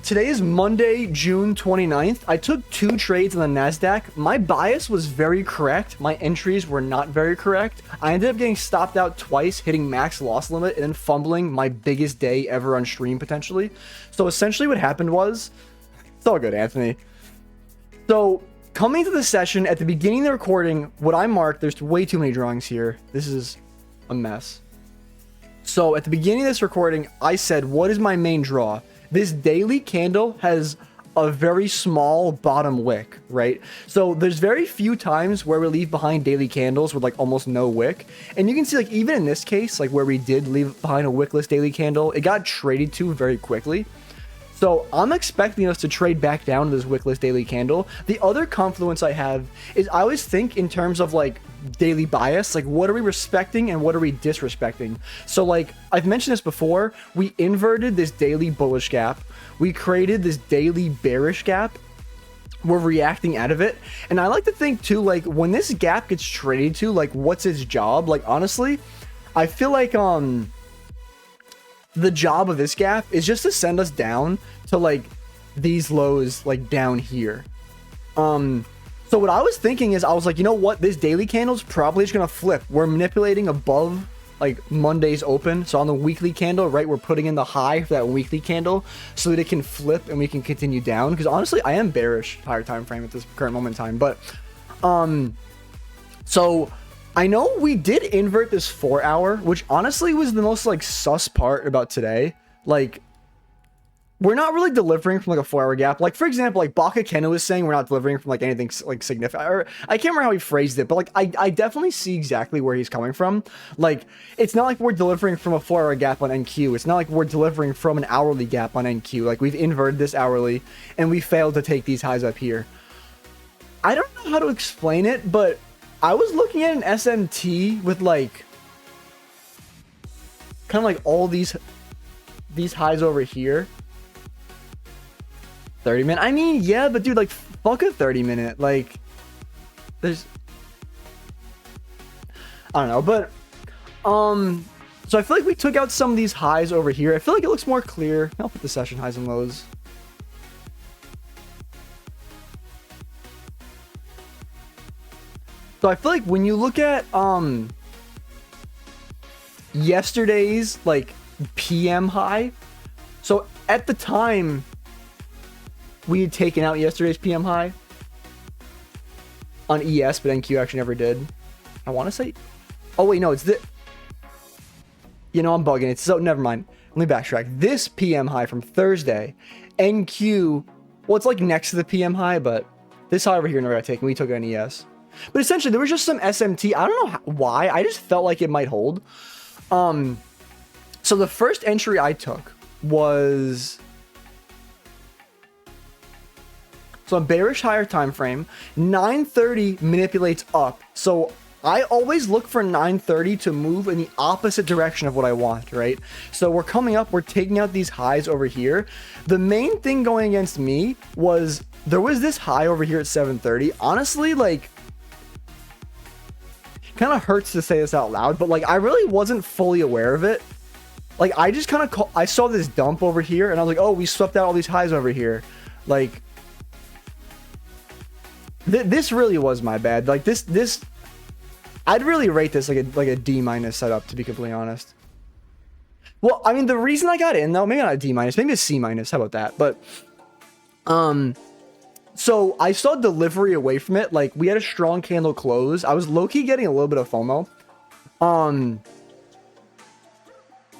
today is Monday, June 29th. I took 2 trades on the Nasdaq. My bias was very correct. My entries were not very correct. I ended up getting stopped out twice, hitting max loss limit, and then fumbling my biggest day ever on stream potentially. So essentially what happened was, it's all good, Anthony. So coming to the session, at the beginning of the recording, what I marked, there's way too many drawings here. This is a mess. So at the beginning of this recording, I said, what is my main draw? This daily candle has a very small bottom wick, right? So there's very few times where we leave behind daily candles with like almost no wick. And you can see like even in this case, like where we did leave behind a wickless daily candle, it got traded to very quickly. So I'm expecting us to trade back down to this wickless daily candle. The other confluence I have is I always think in terms of like daily bias, like what are we respecting and what are we disrespecting? So like I've mentioned this before, we inverted this daily bullish gap. We created this daily bearish gap. We're reacting out of it. And I like to think too, like when this gap gets traded to, like what's its job? Like honestly, I feel like the job of this gap is just to send us down to like these lows like down here. So what I was thinking is I was like, you know what, this daily candle is probably just gonna flip. We're manipulating above like Monday's open, so on the weekly candle, right, we're putting in the high for that weekly candle so that it can flip and we can continue down, because honestly I am bearish higher time frame at this current moment in time. But so I know we did invert this 4 hour, which honestly was the most like sus part about today. Like we're not really delivering from like a 4 hour gap. Like for example, like Baka Kenna was saying we're not delivering from like anything like significant, or I can't remember how he phrased it, but like I definitely see exactly where he's coming from. Like it's not like we're delivering from a 4 hour gap on NQ. It's not like we're delivering from an hourly gap on NQ. Like we've inverted this hourly and we failed to take these highs up here. I don't know how to explain it, but I was looking at an SMT with like kind of like all these highs over here. 30 minute. I mean, yeah, but dude, like fuck a 30 minute. Like there's, I don't know, but so I feel like we took out some of these highs over here. I feel like it looks more clear. I'll put the session highs and lows. So I feel like when you look at yesterday's like PM high, so at the time we had taken out yesterday's PM high on ES, but NQ actually never did. I want to say, oh wait, no, it's the, you know, I'm bugging it. So never mind. Let me backtrack. This PM high from Thursday, NQ, well, it's like next to the PM high, but this high over here never got taken. We took it on ES. But essentially, there was just some SMT. I don't know why. I just felt like it might hold. So the first entry I took was, so a bearish higher time frame. 930 manipulates up. So I always look for 930 to move in the opposite direction of what I want, right? So we're coming up. We're taking out these highs over here. The main thing going against me was there was this high over here at 730. Honestly, like, kind of hurts to say this out loud, but like I really wasn't fully aware of it. Like I just kind of I saw this dump over here and I was like, oh, we swept out all these highs over here. Like this really was my bad. Like this I'd really rate this like a D- setup, to be completely honest. Well, I mean, the reason I got in though, maybe not a D-, maybe a C-. How about that? But so I saw delivery away from it. Like we had a strong candle close. I was low-key getting a little bit of FOMO.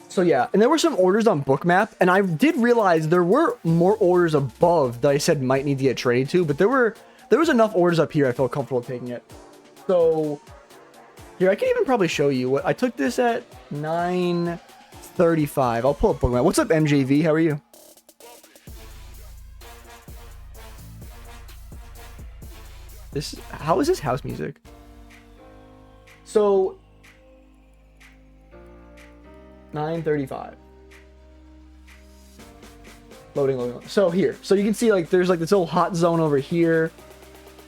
So yeah, and there were some orders on Bookmap, and I did realize there were more orders above that I said might need to get traded to, but there was enough orders up here I felt comfortable taking it. So here, I can even probably show you what I took this at 9:35. I'll pull up Bookmap. What's up, MJV? How are you? How is this house music? So 9:35. Loading. So here, so you can see like there's like this little hot zone over here.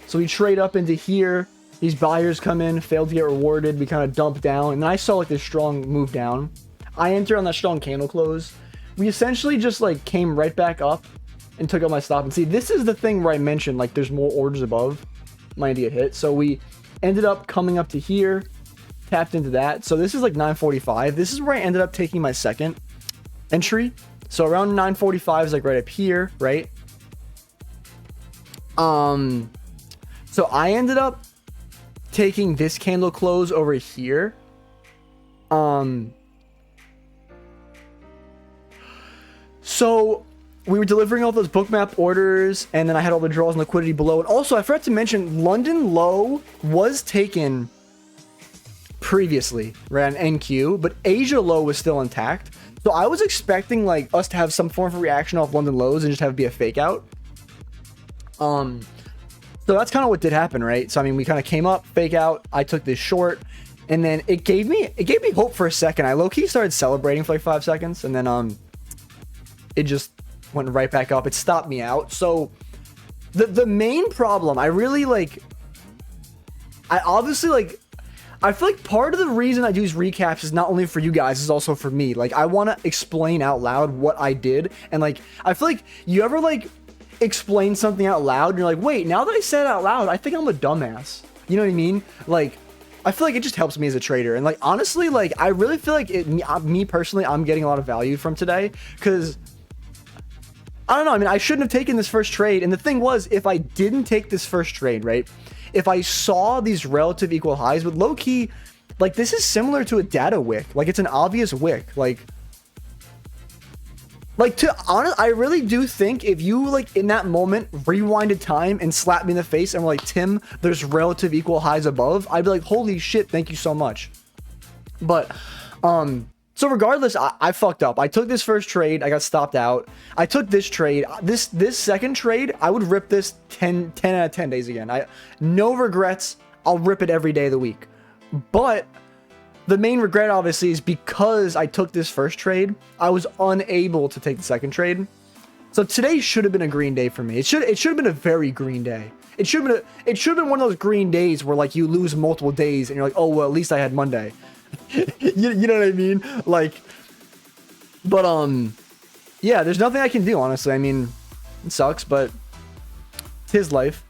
So we trade up into here. These buyers come in, failed to get rewarded. We kind of dump down, and then I saw like this strong move down. I enter on that strong candle close. We essentially just like came right back up and took out my stop. And see, this is the thing where I mentioned like there's more orders above my idea hit. So we ended up coming up to here, tapped into that. So this is like 945. This is where I ended up taking my second entry. So around 945 is like right up here, right? So I ended up taking this candle close over here. So we were delivering all those bookmap orders, and then I had all the draws and liquidity below. And also, I forgot to mention, London low was taken previously, right, on NQ, but Asia low was still intact. So I was expecting like us to have some form of reaction off London lows and just have it be a fake out. So that's kind of what did happen, right? So I mean, we kind of came up, fake out. I took this short, and then it gave me hope for a second. I low-key started celebrating for like 5 seconds, and then it just went right back up. It stopped me out. So the main problem, I really like, I obviously like, I feel like part of the reason I do these recaps is not only for you guys, it's also for me. Like, I want to explain out loud what I did. And like, I feel like you ever like explain something out loud and you're like, wait, now that I said it out loud, I think I'm a dumbass. You know what I mean? Like, I feel like it just helps me as a trader. And like, honestly, like, I really feel like me personally, I'm getting a lot of value from today, because I don't know. I mean, I shouldn't have taken this first trade. And the thing was, if I didn't take this first trade, right? If I saw these relative equal highs with low key, like this is similar to a data wick. Like it's an obvious wick. Like to honest, I really do think if you like in that moment rewinded time and slapped me in the face and were like, Tim, there's relative equal highs above, I'd be like, holy shit, thank you so much. But so regardless, I fucked up. I took this first trade. I got stopped out. I took this trade. This second trade, I would rip this 10 out of 10 days again. No regrets. I'll rip it every day of the week. But the main regret, obviously, is because I took this first trade, I was unable to take the second trade. So today should have been a green day for me. It should have been a very green day. It should have been one of those green days where like you lose multiple days and you're like, oh well, at least I had Monday. you know what I mean? Like, but yeah, there's nothing I can do, honestly. I mean, it sucks, but it's his life.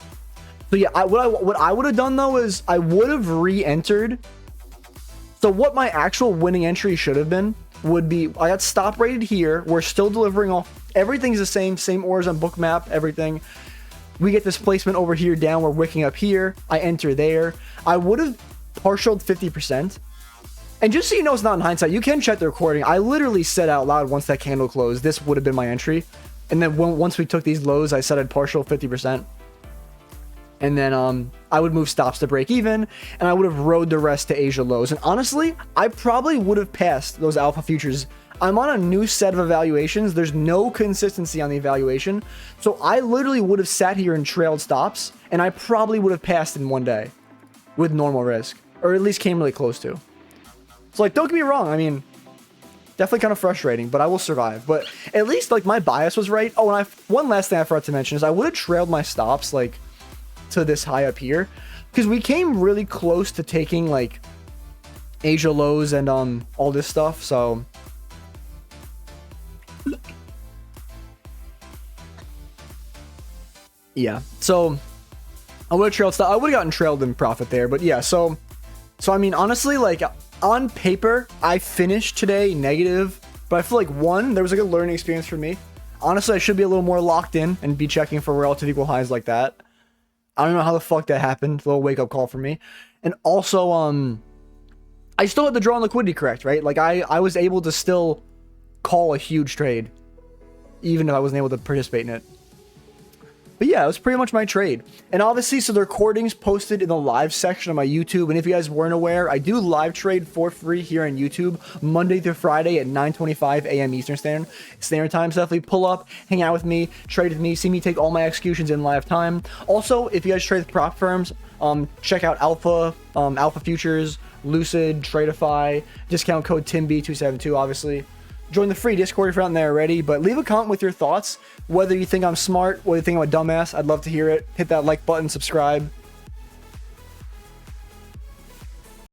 So yeah, what I would have done though is I would have re-entered. So what my actual winning entry should have been would be, I got stop rated here. We're still delivering off. Everything's the same orders on bookmap, everything. We get this placement over here down. We're wicking up here. I enter there. I would have partialed 50%. And just so you know, it's not in hindsight, you can check the recording. I literally said out loud once that candle closed, this would have been my entry. And then once we took these lows, I said I'd partial 50%. And then I would move stops to break even, and I would have rode the rest to Asia lows. And honestly, I probably would have passed those alpha futures. I'm on a new set of evaluations. There's no consistency on the evaluation. So I literally would have sat here and trailed stops, and I probably would have passed in one day with normal risk, or at least came really close to. So like, don't get me wrong. I mean, definitely kind of frustrating, but I will survive. But at least like my bias was right. Oh, and one last thing I forgot to mention is I would have trailed my stops like to this high up here, because we came really close to taking like Asia lows and all this stuff. So yeah, so I would have trailed stuff. I would have gotten trailed in profit there, but yeah. So I mean, honestly, like on paper, I finished today negative, but I feel like one, there was like a learning experience for me. Honestly, I should be a little more locked in and be checking for relative equal highs like that. I don't know how the fuck that happened. A little wake up call for me. And also, I still had the draw on liquidity correct, right? Like I was able to still call a huge trade, even if I wasn't able to participate in it. But yeah, it was pretty much my trade. And obviously, so the recording's posted in the live section of my YouTube. And if you guys weren't aware, I do live trade for free here on YouTube, Monday through Friday at 9:25 a.m. Eastern Standard Time. So definitely pull up, hang out with me, trade with me, see me take all my executions in live time. Also, if you guys trade with prop firms, check out Alpha Futures, Lucid, Tradeify, discount code TIMB272, obviously. Join the free Discord if you're not there already, but leave a comment with your thoughts, whether you think I'm smart, whether you think I'm a dumbass. I'd love to hear it. Hit that like button, subscribe.